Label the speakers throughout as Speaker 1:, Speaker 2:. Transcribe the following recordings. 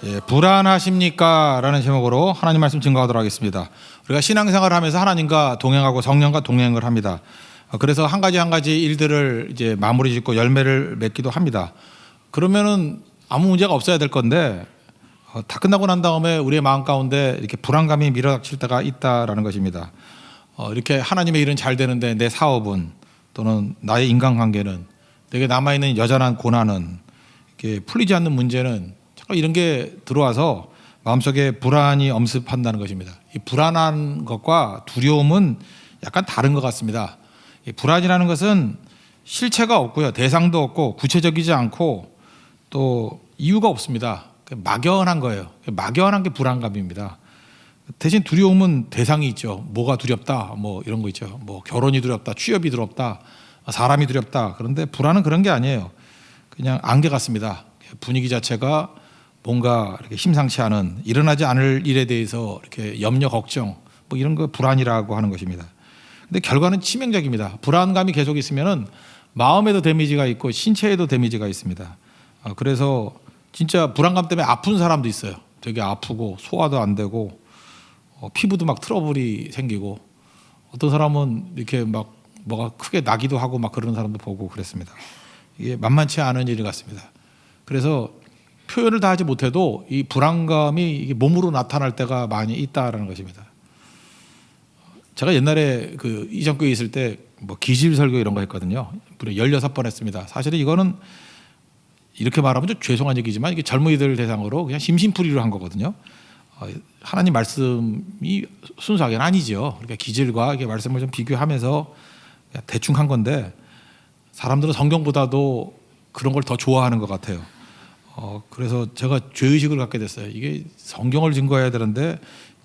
Speaker 1: 예, 불안하십니까? 라는 제목으로 하나님 말씀 증거하도록 하겠습니다. 우리가 신앙생활을 하면서 하나님과 동행하고 성령과 동행을 합니다. 그래서 한 가지 일들을 이제 마무리 짓고 열매를 맺기도 합니다. 그러면은 아무 문제가 없어야 될 건데 다 끝나고 난 다음에 우리의 마음 가운데 이렇게 불안감이 밀어닥칠 때가 있다라는 것입니다. 이렇게 하나님의 일은 잘 되는데 내 사업은 또는 나의 인간관계는 내게 남아있는 여전한 고난은 이렇게 풀리지 않는 문제는 이런 게 들어와서 마음속에 불안이 엄습한다는 것입니다. 이 불안한 것과 두려움은 약간 다른 것 같습니다. 이 불안이라는 것은 실체가 없고요, 대상도 없고 구체적이지 않고 또 이유가 없습니다. 막연한 거예요. 막연한 게 불안감입니다. 대신 두려움은 대상이 있죠. 뭐가 두렵다, 뭐 이런 거 있죠. 뭐 결혼이 두렵다, 취업이 두렵다, 사람이 두렵다. 그런데 불안은 그런 게 아니에요. 그냥 안개 같습니다. 분위기 자체가 뭔가 이렇게 심상치 않은, 일어나지 않을 일에 대해서 이렇게 염려, 걱정, 뭐 이런 거 불안이라고 하는 것입니다. 근데 결과는 치명적입니다. 불안감이 계속 있으면은 마음에도 데미지가 있고 신체에도 데미지가 있습니다. 그래서 진짜 불안감 때문에 아픈 사람도 있어요. 되게 아프고 소화도 안 되고 피부도 막 트러블이 생기고, 어떤 사람은 이렇게 막 뭐가 크게 나기도 하고 막 그러는 사람도 보고 그랬습니다. 이게 만만치 않은 일 같습니다. 그래서 표현을 다 하지 못해도 이 불안감이 이게 몸으로 나타날 때가 많이 있다라는 것입니다. 제가 옛날에 그 이전교회 있을 때 뭐 기질 설교 이런 거 했거든요. 16번 했습니다. 사실은 이거는 이렇게 말하면 좀 죄송한 얘기지만 이게 젊은이들 대상으로 그냥 심심풀이로 한 거거든요. 하나님 말씀이 순수하게는 아니죠. 그러니까 기질과 이게 말씀을 좀 비교하면서 대충 한 건데, 사람들은 성경보다도 그런 걸 더 좋아하는 것 같아요. 그래서 제가 죄의식을 갖게 됐어요. 이게 성경을 증거해야 되는데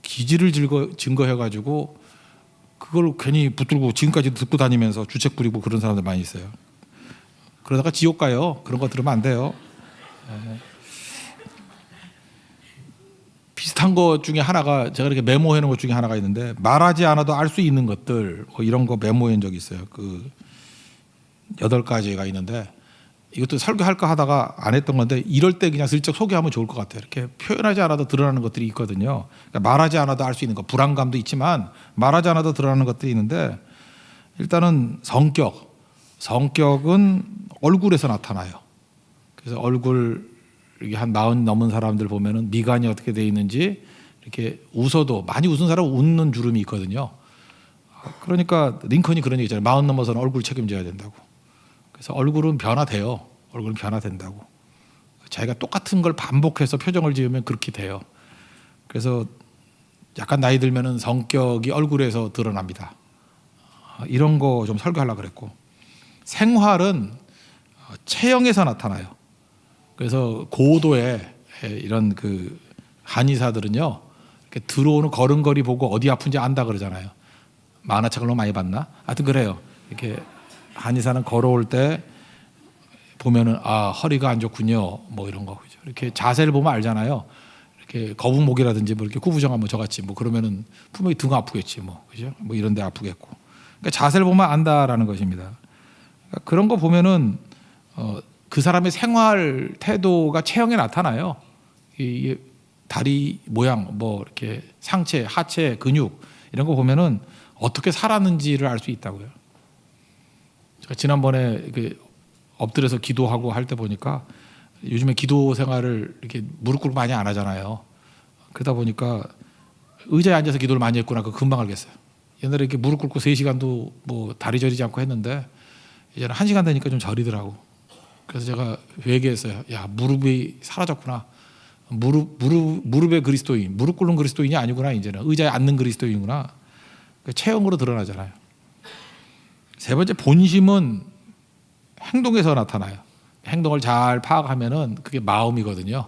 Speaker 1: 기질을 증거해가지고 그걸 괜히 붙들고 지금까지 듣고 다니면서 주책 부리고 그런 사람들 많이 있어요. 그러다가 지옥 가요. 그런 거 들으면 안 돼요. 비슷한 것 중에 하나가, 제가 이렇게 메모해 놓은 것 중에 하나가 있는데, 말하지 않아도 알 수 있는 것들, 뭐 이런 거 메모해 온 적이 있어요. 그 8가지가 있는데, 이것도 설교할까 하다가 안 했던 건데, 이럴 때 그냥 슬쩍 소개하면 좋을 것 같아요. 이렇게 표현하지 않아도 드러나는 것들이 있거든요. 그러니까 말하지 않아도 알 수 있는 것, 불안감도 있지만 말하지 않아도 드러나는 것들이 있는데, 일단은 성격은 얼굴에서 나타나요. 그래서 얼굴 이렇게 한 40 넘은 사람들 보면은 미간이 어떻게 돼 있는지, 이렇게 웃어도 많이 웃은 사람은 웃는 주름이 있거든요. 그러니까 링컨이 그런 얘기 있잖아요. 40 넘어서는 얼굴 책임져야 된다고. 그래서 얼굴은 변화돼요. 얼굴은 변화된다고. 자기가 똑같은 걸 반복해서 표정을 지으면 그렇게 돼요. 그래서 약간 나이 들면은 성격이 얼굴에서 드러납니다. 이런 거 좀 설교하려고 그랬고, 생활은 체형에서 나타나요. 그래서 고도의 이런 그 한의사들은요, 이렇게 들어오는 걸음걸이 보고 어디 아픈지 안다 그러잖아요. 만화책을 너무 많이 봤나? 하여튼 그래요. 이렇게 한의사는 걸어올 때 보면은 허리가 안 좋군요, 뭐 이런 거. 그죠? 이렇게 자세를 보면 알잖아요. 이렇게 거북목이라든지 뭐 이렇게 구부정하면 저같이 뭐 그러면은 분명히 등 아프겠지, 뭐 그죠? 뭐 이런 데 아프겠고. 그러니까 자세를 보면 안다라는 것입니다. 그러니까 그런 거 보면은 그 사람의 생활 태도가 체형에 나타나요. 이 다리 모양, 뭐 이렇게 상체, 하체, 근육 이런 거 보면은 어떻게 살았는지를 알 수 있다고요. 제가 지난번에 엎드려서 기도하고 할 때 보니까, 요즘에 기도 생활을 이렇게 무릎 꿇고 많이 안 하잖아요. 그러다 보니까 의자에 앉아서 기도를 많이 했구나, 그거 금방 알겠어요. 옛날에 이렇게 무릎 꿇고 3시간도 뭐 다리 저리지 않고 했는데, 이제는 1시간 되니까 좀 저리더라고. 그래서 제가 회개했어요. 야, 무릎이 사라졌구나. 무릎의 그리스도인, 무릎 꿇는 그리스도인이 아니구나. 이제는 의자에 앉는 그리스도인이구나. 체형으로 드러나잖아요. 세 번째, 본심은 행동에서 나타나요. 행동을 잘 파악하면은 그게 마음이거든요.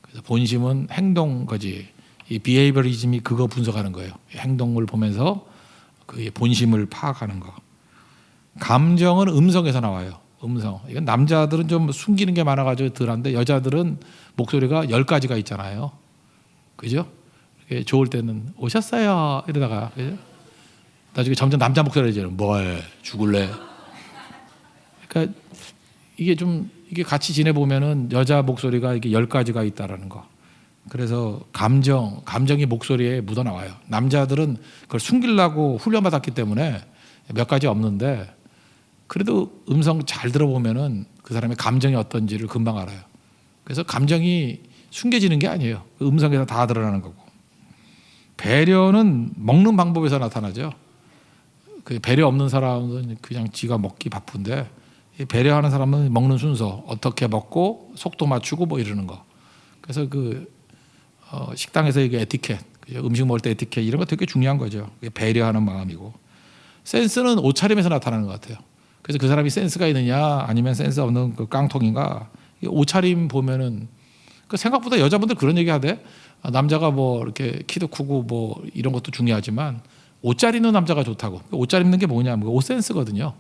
Speaker 1: 그래서 본심은 행동 거지. 이 비헤이버리즘이 그거 분석하는 거예요. 행동을 보면서 그 본심을 파악하는 거. 감정은 음성에서 나와요. 음성. 이건 남자들은 좀 숨기는 게 많아가지고 덜한데, 여자들은 목소리가 10가지가 있잖아요. 그죠? 좋을 때는 오셨어요 이러다가, 그죠? 나중에 점점 남자 목소리가 이제 뭐해 죽을래. 그러니까 이게 같이 지내보면은 여자 목소리가 이게 10가지가 있다라는 거. 그래서 감정이 목소리에 묻어 나와요. 남자들은 그걸 숨기려고 훈련받았기 때문에 몇 가지 없는데 그래도 음성 잘 들어보면은 그 사람의 감정이 어떤지를 금방 알아요. 그래서 감정이 숨겨지는 게 아니에요. 그 음성에서 다 드러나는 거고. 배려는 먹는 방법에서 나타나죠. 그 배려 없는 사람은 그냥 지가 먹기 바쁜데 배려하는 사람은 먹는 순서 어떻게 먹고 속도 맞추고 뭐 이러는 거. 그래서 식당에서 이게 에티켓, 음식 먹을 때 에티켓 이런 거 되게 중요한 거죠. 그게 배려하는 마음이고. 센스는 옷차림에서 나타나는 것 같아요. 그래서 그 사람이 센스가 있느냐 아니면 센스 없는 그 깡통인가. 옷차림 보면은 생각보다 여자분들 그런 얘기 하대. 남자가 뭐 이렇게 키도 크고 뭐 이런 것도 중요하지만 옷 잘 입는 남자가 좋다고. 옷 잘 입는 게 뭐냐? 옷 센스거든요.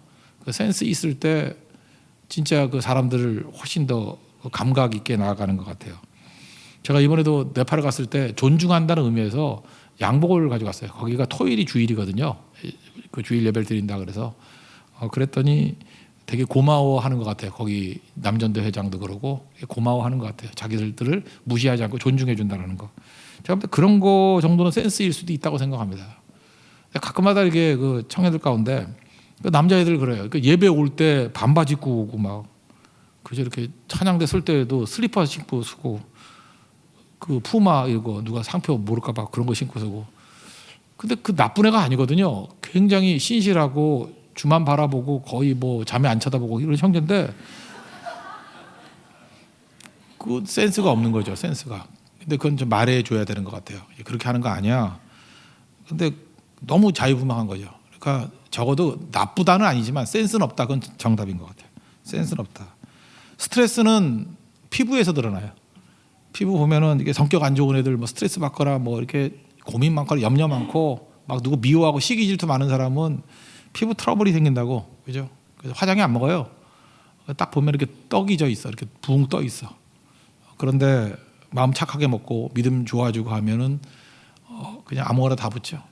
Speaker 1: 그 센스 있을 때 진짜 그 사람들을 훨씬 더 감각 있게 나아가는 것 같아요. 제가 이번에도 네팔을 갔을 때 존중한다는 의미에서 양복을 가져갔어요. 거기가 토일이 주일이거든요. 그 주일 예배를 드린다 그래서 그랬더니 되게 고마워하는 것 같아요. 거기 남전대 회장도 그러고 고마워하는 것 같아요. 자기들을 무시하지 않고 존중해 준다는 거. 제가 볼 때 그런 거 정도는 센스일 수도 있다고 생각합니다. 가끔마다 이게 그 청년들 가운데 그 남자애들 그래요. 그 예배 올 때 반바지 입고 오고 막 그저 이렇게 찬양대 쓸 때도 슬리퍼 신고 쓰고 그 푸마 이거 누가 상표 모를까 봐 그런 거 신고 쓰고. 근데 그 나쁜 애가 아니거든요. 굉장히 신실하고 주만 바라보고 거의 뭐 잠에 안 쳐다보고 이런 형제인데 그 센스가 없는 거죠. 센스가. 근데 그건 좀 말해줘야 되는 것 같아요. 그렇게 하는 거 아니야. 근데 너무 자유분방한 거죠. 그러니까 적어도 나쁘다는 아니지만 센스는 없다. 그건 정답인 것 같아요. 센스는 없다. 스트레스는 피부에서 드러나요. 피부 보면은 이게 성격 안 좋은 애들 뭐 스트레스 받거나 뭐 이렇게 고민 많거나 염려 많고 막 누구 미워하고 시기 질투 많은 사람은 피부 트러블이 생긴다고. 그죠? 그래서 화장이 안 먹어요. 딱 보면 이렇게 떡이 져 있어. 이렇게 붕 떠 있어. 그런데 마음 착하게 먹고 믿음 좋아지고 하면은 그냥 아무거나 다 붙죠.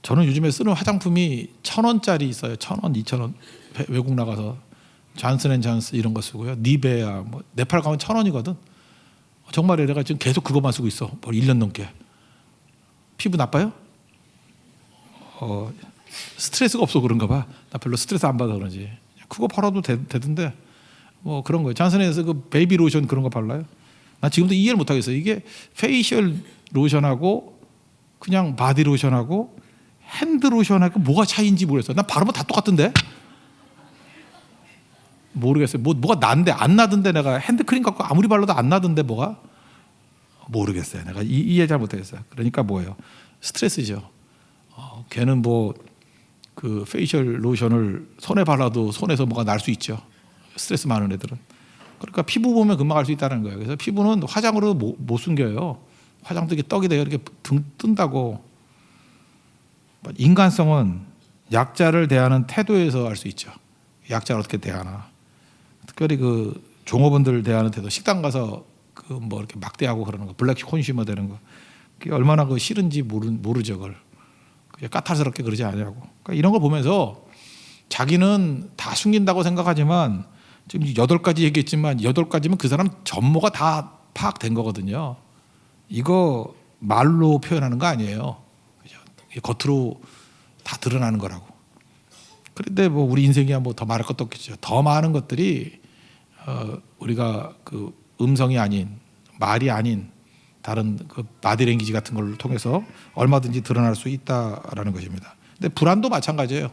Speaker 1: 저는 요즘에 쓰는 화장품이 1,000원짜리 있어요. 1,000원, 2,000원. 외국 나가서 잔슨앤잔슨 이런 거 쓰고요. 니베아, 뭐 네팔 가면 1,000원이거든. 정말 내가 지금 계속 그것만 쓰고 있어. 뭐 1년 넘게. 피부 나빠요? 스트레스가 없어 그런가 봐. 나 별로 스트레스 안 받아 그런지. 그거 팔아도 되던데. 뭐 그런 거예요. 잔슨에서 그 베이비 로션 그런 거 발라요. 나 지금도 이해를 못 하겠어요. 이게 페이셜 로션하고 그냥 바디 로션하고 핸드 로션하고 뭐가 차이인지 모르겠어요. 난 바르면 다 똑같던데. 모르겠어요. 뭐가 난데 안 나던데 내가 핸드크림 갖고 아무리 발라도 안 나던데 뭐가 모르겠어요. 내가 이해 잘 못하겠어요. 그러니까 뭐예요? 스트레스죠. 걔는 뭐 그 페이셜 로션을 손에 발라도 손에서 뭐가 날 수 있죠. 스트레스 많은 애들은. 그러니까 피부 보면 금방 알 수 있다는 거예요. 그래서 피부는 화장으로 못 숨겨요. 화장도 이렇게 떡이 돼요. 이렇게 뜬다고. 인간성은 약자를 대하는 태도에서 알 수 있죠. 약자를 어떻게 대하나. 특별히 그 종업원들 대하는 태도. 식당 가서 그 뭐 이렇게 막대하고 그러는 거, 블랙 콘슈머 되는 거. 그게 얼마나 그 싫은지 모르죠, 그걸. 까탈스럽게 그러지 않냐고. 그러니까 이런 거 보면서 자기는 다 숨긴다고 생각하지만 지금 8가지 얘기했지만 8가지면 그 사람 전모가 다 파악된 거거든요. 이거 말로 표현하는 거 아니에요. 겉으로 다 드러나는 거라고. 그런데 뭐 우리 인생이야 뭐 더 말할 것도 없겠죠. 더 많은 것들이 우리가 그 음성이 아닌 말이 아닌 다른 그 바디랭귀지 같은 걸 통해서 얼마든지 드러날 수 있다라는 것입니다. 근데 불안도 마찬가지예요.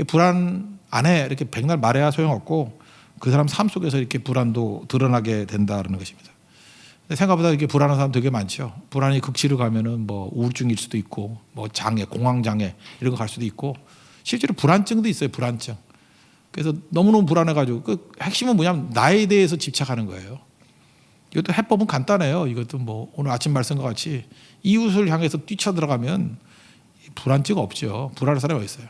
Speaker 1: 불안 안에 이렇게 백날 말해야 소용없고 그 사람 삶 속에서 이렇게 불안도 드러나게 된다는 것입니다. 근데 생각보다 이렇게 불안한 사람 되게 많죠. 불안이 극치로 가면은 뭐 우울증일 수도 있고 뭐 장애, 공황 장애 이런 거 갈 수도 있고 실제로 불안증도 있어요. 불안증. 그래서 너무너무 불안해가지고 그 핵심은 뭐냐면 나에 대해서 집착하는 거예요. 이것도 해법은 간단해요. 이것도 뭐 오늘 아침 말씀과 같이 이웃을 향해서 뛰쳐들어가면 불안증 없죠. 불안한 사람이 어디 있어요.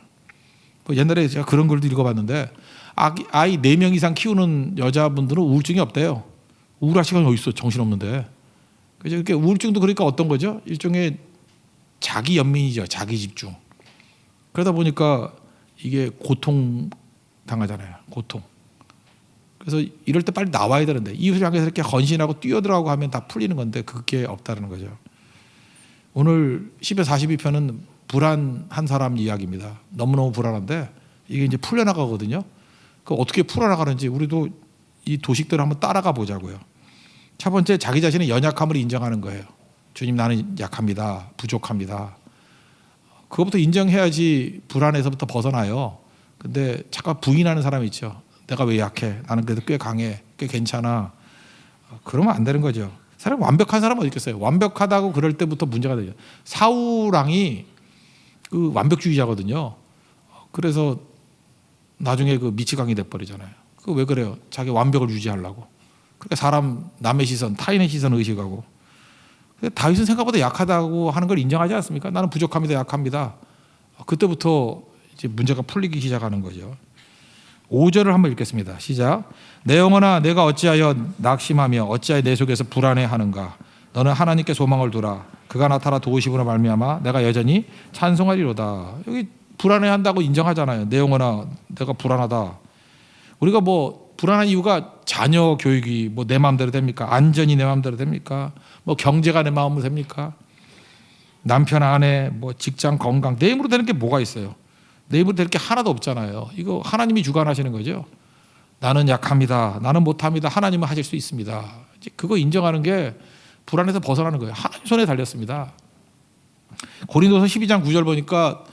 Speaker 1: 뭐 옛날에 제가 그런 글도 읽어봤는데 아이 4명 이상 키우는 여자분들은 우울증이 없대요. 우울할 시간이 어디 있어. 정신없는데. 그래서 이렇게 우울증도 그러니까 어떤 거죠? 일종의 자기 연민이죠. 자기 집중. 그러다 보니까 이게 고통 당하잖아요. 고통. 그래서 이럴 때 빨리 나와야 되는데 이웃을 향해서 이렇게 헌신하고 뛰어들어가고 하면 다 풀리는 건데 그게 없다는 거죠. 오늘 10에 42편은 불안한 사람 이야기입니다. 너무너무 불안한데 이게 이제 풀려나가거든요. 그 어떻게 풀어나가는지 우리도 이 도식들을 한번 따라가 보자고요. 첫 번째, 자기 자신의 연약함을 인정하는 거예요. 주님, 나는 약합니다. 부족합니다. 그것부터 인정해야지 불안에서부터 벗어나요. 근데 잠깐 부인하는 사람이 있죠. 내가 왜 약해? 나는 그래도 꽤 강해. 꽤 괜찮아. 그러면 안 되는 거죠. 사람 완벽한 사람은 어디 있겠어요? 완벽하다고 그럴 때부터 문제가 되죠. 사우랑이 그 완벽주의자거든요. 그래서 나중에 그 미치광이 돼버리잖아요. 그 왜 그래요? 자기 완벽을 유지하려고. 그러니까 사람 남의 시선, 타인의 시선을 의식하고. 다윗은 생각보다 약하다고 하는 걸 인정하지 않습니까? 나는 부족합니다, 약합니다. 그때부터 이제 문제가 풀리기 시작하는 거죠. 5절을 한번 읽겠습니다. 시작. 내 영혼아, 내가 어찌하여 낙심하며 어찌하여 내 속에서 불안해하는가? 너는 하나님께 소망을 두라. 그가 나타나 도우심으로 말미암아 내가 여전히 찬송하리로다. 여기 불안해한다고 인정하잖아요. 내 영혼아, 내가 불안하다. 우리가 뭐 불안한 이유가 자녀 교육이 뭐 내 마음대로 됩니까? 안전이 내 마음대로 됩니까? 뭐 경제가 내 마음대로 됩니까? 남편, 아내, 뭐 직장, 건강, 내 힘으로 되는 게 뭐가 있어요? 내 힘으로 될 게 하나도 없잖아요. 이거 하나님이 주관하시는 거죠. 나는 약합니다. 나는 못합니다. 하나님은 하실 수 있습니다. 그거 인정하는 게 불안에서 벗어나는 거예요. 하나님 손에 달렸습니다. 고린도서 12장 9절 보니까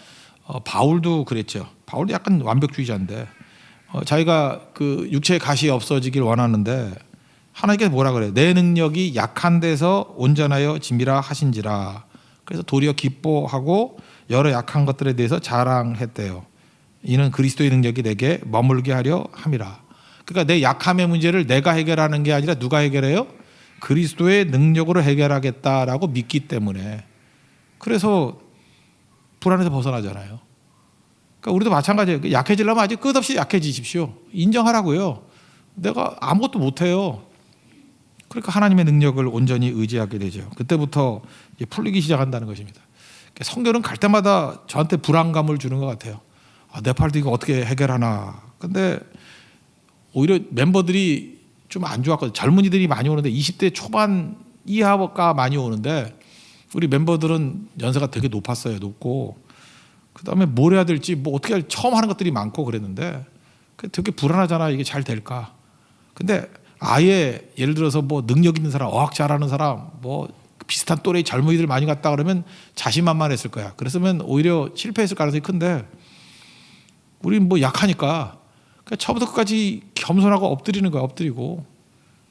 Speaker 1: 바울도 그랬죠. 바울도 약간 완벽주의자인데 자기가 그 육체의 가시 없어지길 원하는데 하나님께서 뭐라 그래요? 내 능력이 약한 데서 온전하여 짐이라 하신지라. 그래서 도리어 기뻐하고 여러 약한 것들에 대해서 자랑했대요. 이는 그리스도의 능력이 내게 머물게 하려 함이라. 그러니까 내 약함의 문제를 내가 해결하는 게 아니라 누가 해결해요? 그리스도의 능력으로 해결하겠다라고 믿기 때문에. 그래서 불안에서 벗어나잖아요. 그러니까 우리도 마찬가지예요. 약해지려면 아직 끝없이 약해지십시오. 인정하라고요. 내가 아무것도 못해요. 그러니까 하나님의 능력을 온전히 의지하게 되죠. 그때부터 풀리기 시작한다는 것입니다. 성경은 갈 때마다 저한테 불안감을 주는 것 같아요. 내 팔도 이거 어떻게 해결하나. 근데 오히려 멤버들이 좀 안 좋았거든요. 젊은이들이 많이 오는데 20대 초반 이하가 많이 오는데 우리 멤버들은 연세가 되게 높았어요. 높고 그다음에 뭘 해야 될지 뭐 어떻게 할지 처음 하는 것들이 많고 그랬는데 되게 불안하잖아. 이게 잘 될까. 근데 아예 예를 들어서 뭐 능력 있는 사람, 어학 잘하는 사람, 뭐 비슷한 또래의 젊은이들 많이 갔다 그러면 자신만만했을 거야. 그랬으면 오히려 실패했을 가능성이 큰데 우리는 뭐 약하니까 그러니까 처음부터 끝까지 겸손하고 엎드리는 거야. 엎드리고.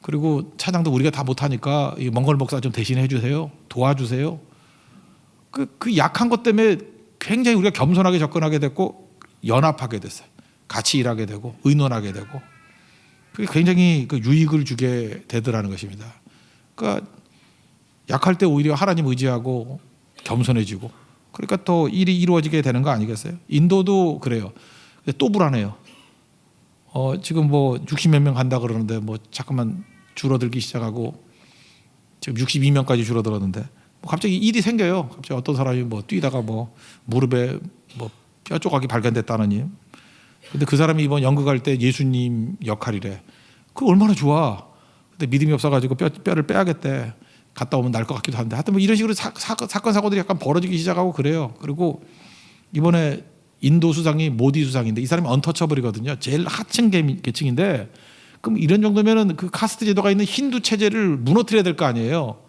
Speaker 1: 그리고 차장도 우리가 다 못하니까 이 몽골 목사 좀 대신해 주세요. 도와주세요. 그 약한 것 때문에 굉장히 우리가 겸손하게 접근하게 됐고 연합하게 됐어요. 같이 일하게 되고 의논하게 되고 그게 굉장히 그 유익을 주게 되더라는 것입니다. 그러니까 약할 때 오히려 하나님 의지하고 겸손해지고 그러니까 또 일이 이루어지게 되는 거 아니겠어요? 인도도 그래요. 또 불안해요. 지금 뭐 60몇 명 간다 그러는데 뭐 잠깐만 줄어들기 시작하고 지금 62명까지 줄어들었는데 뭐 갑자기 일이 생겨요. 갑자기 어떤 사람이 뭐 뛰다가 뭐 무릎에 뭐 뼈 조각이 발견됐다느니. 근데 그 사람이 이번 연극할 때 예수님 역할이래. 그거 얼마나 좋아. 근데 믿음이 없어가지고 뼈를 빼야겠대. 갔다 오면 날 것 같기도 한데. 하여튼 뭐 이런 식으로 사건 사고들이 약간 벌어지기 시작하고 그래요. 그리고 이번에 인도 수상이 모디 수상인데 이 사람이 언터처블이거든요. 제일 하층 계층인데 그럼 이런 정도면은 그 카스트 제도가 있는 힌두 체제를 무너뜨려야 될 거 아니에요.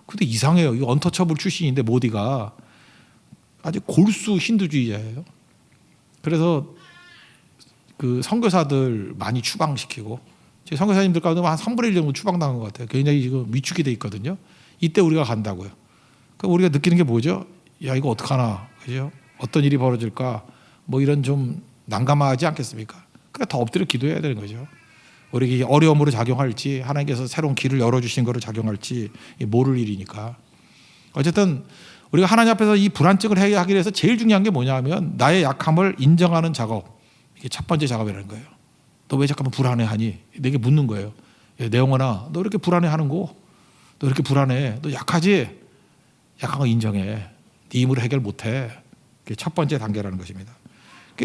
Speaker 1: 근데 이상해요. 이 언터처블 출신인데 모디가 아주 골수 힌두주의자예요. 그래서 그 선교사들 많이 추방시키고 제 선교사님들 가운데 한 3분의 1 정도 추방당한 것 같아요. 굉장히 지금 위축이 돼 있거든요. 이때 우리가 간다고요. 그러니까 우리가 느끼는 게 뭐죠? 야 이거 어떡하나, 그죠? 어떤 일이 벌어질까? 뭐 이런 좀 난감하지 않겠습니까? 그러니까 더 엎드려 기도해야 되는 거죠. 우리 어려움으로 작용할지 하나님께서 새로운 길을 열어주신 거로 작용할지 모를 일이니까. 어쨌든 우리가 하나님 앞에서 이 불안증을 해결하기 위해서 제일 중요한 게 뭐냐면 나의 약함을 인정하는 작업. 이게 첫 번째 작업이라는 거예요. 너 왜 잠깐만 불안해하니? 내게 묻는 거예요. 내 영혼아, 너 이렇게 불안해하는 거? 너 이렇게 불안해? 너 약하지? 약한 거 인정해. 네 힘으로 해결 못해. 그게 첫 번째 단계라는 것입니다.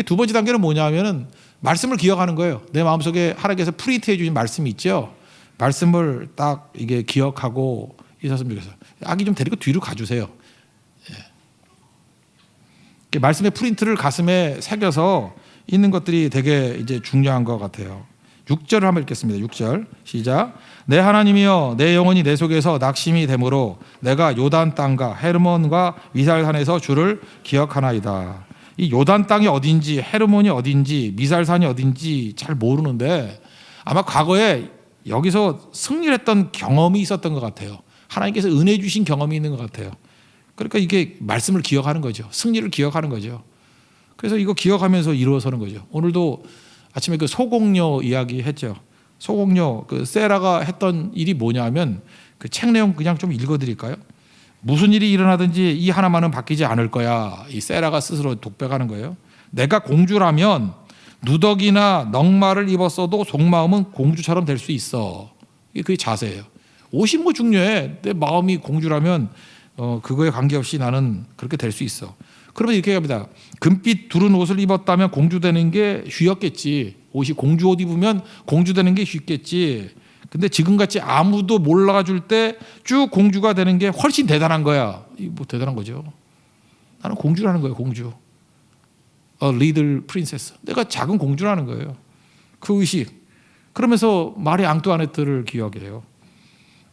Speaker 1: 두 번째 단계는 뭐냐면은 말씀을 기억하는 거예요. 내 마음속에 하나님께서 프린트해 주신 말씀이 있죠. 말씀을 딱 이게 기억하고 있었으면 좋겠어요. 아기 좀 데리고 뒤로 가주세요. 예. 말씀의 프린트를 가슴에 새겨서 있는 것들이 되게 이제 중요한 것 같아요. 6절을 한번 읽겠습니다. 6절 시작. 내 하나님이여 내 영혼이 내 속에서 낙심이 되므로 내가 요단 땅과 헤르몬과 미살산에서 주를 기억하나이다. 이 요단 땅이 어딘지 헤르몬이 어딘지 미살산이 어딘지 잘 모르는데 아마 과거에 여기서 승리를 했던 경험이 있었던 것 같아요. 하나님께서 은혜 주신 경험이 있는 것 같아요. 그러니까 이게 말씀을 기억하는 거죠. 승리를 기억하는 거죠. 그래서 이거 기억하면서 이루어서는 거죠. 오늘도 아침에 그 소공녀 이야기 했죠. 소공녀 그 세라가 했던 일이 뭐냐면 그 책 내용 그냥 좀 읽어드릴까요? 무슨 일이 일어나든지 이 하나만은 바뀌지 않을 거야. 이 세라가 스스로 독백하는 거예요. 내가 공주라면 누더기나 넝마를 입었어도 속마음은 공주처럼 될 수 있어. 이게 그게 자세예요. 옷이 뭐 중요해. 내 마음이 공주라면 그거에 관계없이 나는 그렇게 될 수 있어. 그러면 이렇게 합니다. 금빛 두른 옷을 입었다면 공주 되는 게 쉬웠겠지. 옷이 공주 옷 입으면 공주 되는 게 쉽겠지. 근데 지금같이 아무도 몰라가 줄 때 쭉 공주가 되는 게 훨씬 대단한 거야. 이 뭐 대단한 거죠. 나는 공주라는 거예요. 공주. A little princess. 내가 작은 공주라는 거예요. 그 의식. 그러면서 마리 앙뚜아네트를 기억해요.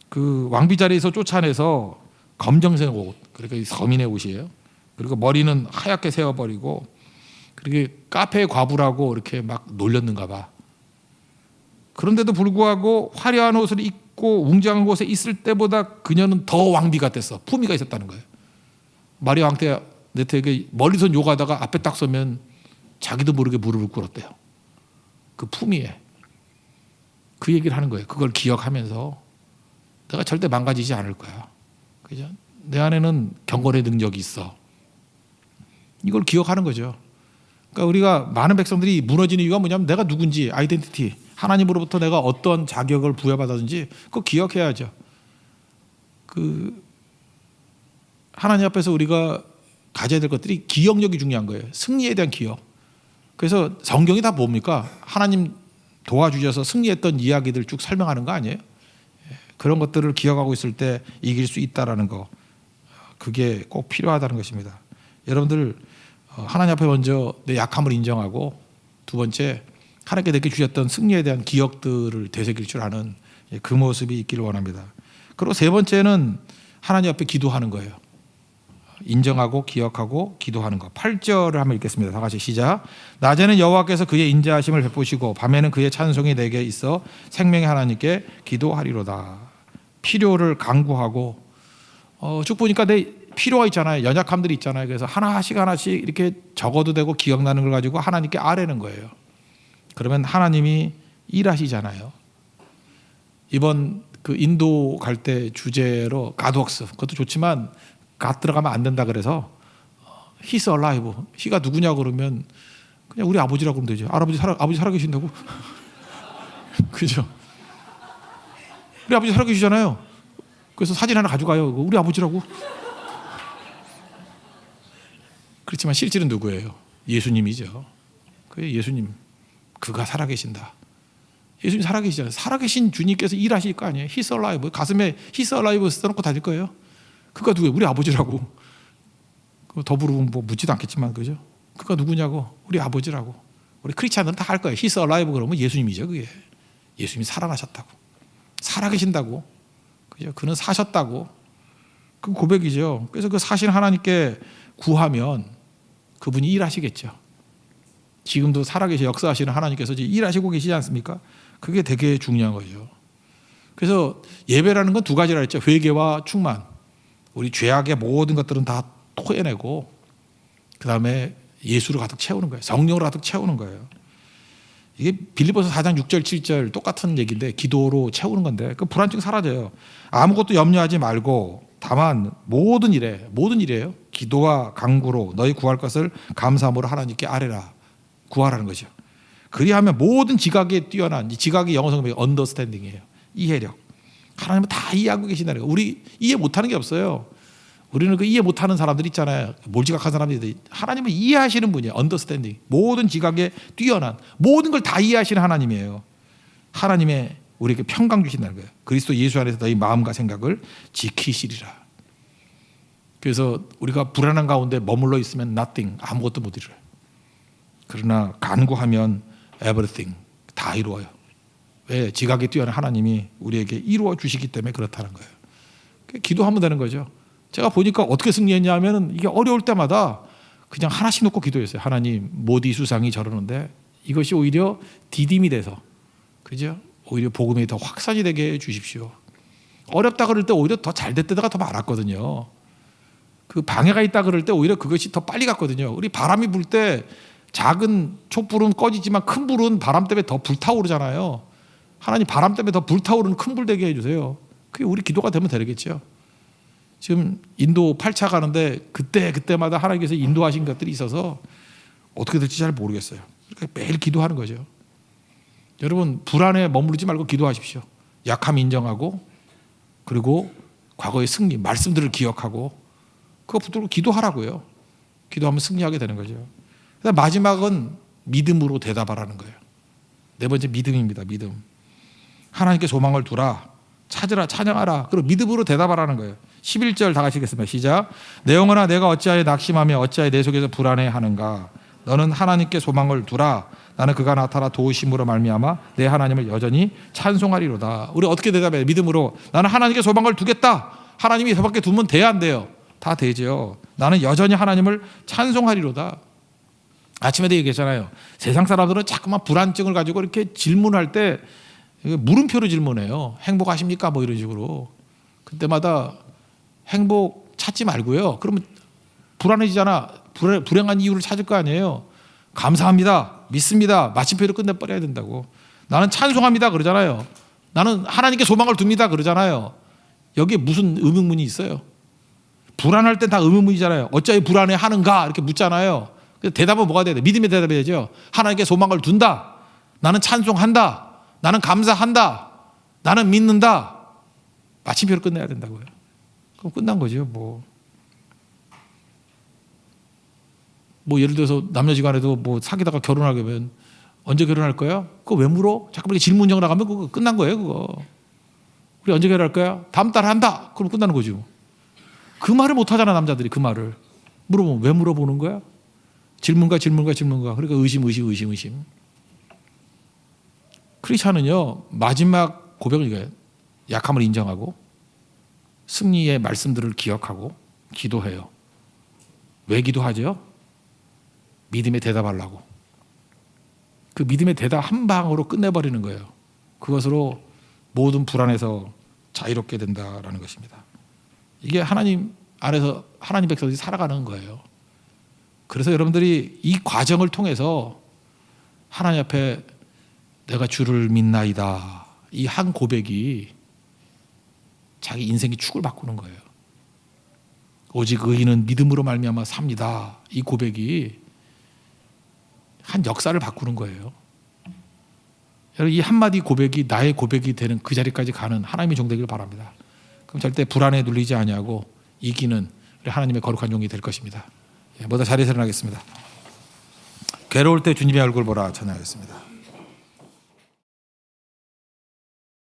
Speaker 1: 그 왕비 자리에서 쫓아내서 검정색 옷. 그러니까 서민의 옷이에요. 그리고 머리는 하얗게 세워버리고 그리고 카페 과부라고 이렇게 막 놀렸는가 봐. 그런데도 불구하고 화려한 옷을 입고 웅장한 곳에 있을 때보다 그녀는 더 왕비 같았어. 품위가 있었다는 거예요. 마리아 앙뚜아네트에게 멀리서 욕하다가 앞에 딱 서면 자기도 모르게 무릎을 꿇었대요. 그 품위에. 그 얘기를 하는 거예요. 그걸 기억하면서 내가 절대 망가지지 않을 거야. 그죠? 내 안에는 경건의 능력이 있어. 이걸 기억하는 거죠. 그러니까 우리가 많은 백성들이 무너지는 이유가 뭐냐면 내가 누군지 아이덴티티 하나님으로부터 내가 어떤 자격을 부여받았는지 그거 기억해야죠. 그 하나님 앞에서 우리가 가져야 될 것들이 기억력이 중요한 거예요. 승리에 대한 기억. 그래서 성경이 다 뭡니까? 하나님 도와주셔서 승리했던 이야기들 쭉 설명하는 거 아니에요? 그런 것들을 기억하고 있을 때 이길 수 있다라는 거. 그게 꼭 필요하다는 것입니다. 여러분들 하나님 앞에 먼저 내 약함을 인정하고 두 번째 하나님께 내게 주셨던 승리에 대한 기억들을 되새길 줄 아는 그 모습이 있기를 원합니다. 그리고 세 번째는 하나님 앞에 기도하는 거예요. 인정하고 기억하고 기도하는 것. 8절을 한번 읽겠습니다. 다 같이 시작. 낮에는 여호와께서 그의 인자하심을 베푸시고 밤에는 그의 찬송이 내게 있어 생명의 하나님께 기도하리로다. 필요를 간구하고 쭉 보니까 내 필요가 있잖아요. 연약함들이 있잖아요. 그래서 하나씩 이렇게 적어도 되고 기억나는 걸 가지고 하나님께 아뢰는 거예요. 그러면 하나님이 일하시잖아요. 이번 그 인도 갈 때 주제로 God works. 그것도 좋지만 God 들어가면 안 된다 그래서 He's alive. He가 누구냐 그러면 그냥 우리 아버지라고 그러면 되죠. 아버지 살아계신다고? 그죠? 우리 아버지 살아계시잖아요. 그래서 사진 하나 가져가요. 우리 아버지라고. 그렇지만 실질은 누구예요? 예수님이죠. 그 예수님. 그가 살아계신다. 예수님 살아계시잖아요. 살아계신 주님께서 일하실 거 아니에요. He's alive. 가슴에 He's alive 써놓고 다닐 거예요. 그가 누구예요? 우리 아버지라고. 더 부르면 뭐 묻지도 않겠지만 그죠? 그가 누구냐고. 우리 아버지라고. 우리 크리스찬들은 다 할 거예요. He's alive 그러면 예수님이죠. 그게. 예수님이 살아나셨다고. 살아계신다고. 그죠? 그는 사셨다고. 그 고백이죠. 그래서 그 사신 하나님께 구하면 그분이 일하시겠죠. 지금도 살아계시 역사하시는 하나님께서 일하시고 계시지 않습니까? 그게 되게 중요한 거죠. 그래서 예배라는 건 두 가지라 했죠. 회개와 충만. 우리 죄악의 모든 것들은 다 토해내고 그 다음에 예수로 가득 채우는 거예요. 성령으로 가득 채우는 거예요. 이게 빌립보서 4장 6절 7절 똑같은 얘기인데 기도로 채우는 건데 그 불안증 사라져요. 아무것도 염려하지 말고 다만 모든 일이에요. 기도와 간구로 너희 구할 것을 감사함으로 하나님께 아뢰라. 구하라는 거죠. 그리하면 모든 지각에 뛰어난, 이 지각이 영어 성경에 언더스탠딩이에요. 이해력. 하나님은 다 이해하고 계신다는 거예요. 우리 이해 못하는 게 없어요. 우리는 그 이해 못하는 사람들 있잖아요. 몰지각한 사람들이 하나님은 이해하시는 분이에요. 언더스탠딩. 모든 지각에 뛰어난 모든 걸 다 이해하시는 하나님이에요. 하나님의 우리에게 평강 주신다는 거예요. 그리스도 예수 안에서 너희 마음과 생각을 지키시리라. 그래서 우리가 불안한 가운데 머물러 있으면 nothing, 아무것도 못 이루어요. 그러나 간구하면 everything, 다 이루어요. 왜? 지각에 뛰어난 하나님이 우리에게 이루어 주시기 때문에 그렇다는 거예요. 기도하면 되는 거죠. 제가 보니까 어떻게 승리했냐면 이게 어려울 때마다 그냥 하나씩 놓고 기도했어요. 하나님, 모디 수상이 저러는데 이것이 오히려 디딤이 돼서, 그죠? 오히려 복음이 더 확산이 되게 해 주십시오. 어렵다 그럴 때 오히려 더 잘 됐을 때가 더 많았거든요. 그 방해가 있다 그럴 때 오히려 그것이 더 빨리 갔거든요. 우리 바람이 불 때 작은 촛불은 꺼지지만 큰 불은 바람 때문에 더 불타오르잖아요. 하나님 바람 때문에 더 불타오르는 큰 불 되게 해주세요. 그게 우리 기도가 되면 되겠죠. 지금 인도 8차 가는데 그때마다 하나님께서 인도하신 것들이 있어서 어떻게 될지 잘 모르겠어요. 그러니까 매일 기도하는 거죠. 여러분 불안에 머무르지 말고 기도하십시오. 약함 인정하고 그리고 과거의 승리, 말씀들을 기억하고 그거 붙들고 기도하라고요. 기도하면 승리하게 되는 거죠. 그다음 마지막은 믿음으로 대답하라는 거예요. 네 번째 믿음입니다. 믿음. 하나님께 소망을 두라. 찾으라, 찬양하라. 그리고 믿음으로 대답하라는 거예요. 11절 다 같이 읽겠습니다. 시작. 내 영혼아 내가 어찌하여 낙심하며 어찌하여 내 속에서 불안해하는가. 너는 하나님께 소망을 두라. 나는 그가 나타나 도우심으로 말미암아 내 하나님을 여전히 찬송하리로다. 우리 어떻게 대답해요? 믿음으로. 나는 하나님께 소망을 두겠다. 하나님이 저밖에 두면 돼야 안 돼요? 다 되죠. 나는 여전히 하나님을 찬송하리로다. 아침에도 얘기했잖아요. 세상 사람들은 자꾸만 불안증을 가지고 이렇게 질문할 때 물음표로 질문해요. 행복하십니까? 뭐 이런 식으로. 그때마다 행복 찾지 말고요. 그러면 불안해지잖아. 불행한 이유를 찾을 거 아니에요. 감사합니다. 믿습니다. 마침표로 끝내버려야 된다고. 나는 찬송합니다. 그러잖아요. 나는 하나님께 소망을 둡니다. 그러잖아요. 여기에 무슨 의문문이 있어요? 불안할 땐 다 의문문이잖아요. 어찌하여 불안해하는가? 이렇게 묻잖아요. 대답은 뭐가 돼야 돼? 믿음의 대답이야죠. 하나님께 소망을 둔다. 나는 찬송한다. 나는 감사한다. 나는 믿는다. 마침표로 끝내야 된다고요. 그럼 끝난 거죠. 뭐 예를 들어서 남녀지간에도 뭐 사귀다가 결혼하게 되면 언제 결혼할 거야? 그거 왜 물어? 자꾸 이렇게 질문형 나가면 그거 끝난 거예요. 그거. 우리 언제 결혼할 거야? 다음 달 한다. 그럼 끝나는 거죠. 그 말을 못 하잖아 남자들이. 그 말을 물어보면 왜 물어보는 거야? 질문과. 그러니까 의심. 크리스찬은요 마지막 고백은 이거예요. 약함을 인정하고 승리의 말씀들을 기억하고 기도해요. 왜 기도하죠? 믿음에 대답하려고. 그 믿음의 대답 한 방으로 끝내버리는 거예요. 그것으로 모든 불안에서 자유롭게 된다라는 것입니다. 이게 하나님 안에서 하나님 백성들이 살아가는 거예요. 그래서 여러분들이 이 과정을 통해서 하나님 앞에 내가 주를 믿나이다. 이 한 고백이 자기 인생의 축을 바꾸는 거예요. 오직 의인은 믿음으로 말미암아 삽니다. 이 고백이 한 역사를 바꾸는 거예요. 여러분 이 한마디 고백이 나의 고백이 되는 그 자리까지 가는 하나님의 종 되기를 바랍니다. 그럼 절대 불안에 눌리지 아니하고 이기는 우리 하나님의 거룩한 종이 될 것입니다. 모두 자리에서 일어나겠습니다. 괴로울 때 주님의 얼굴 보라 찬양하겠습니다.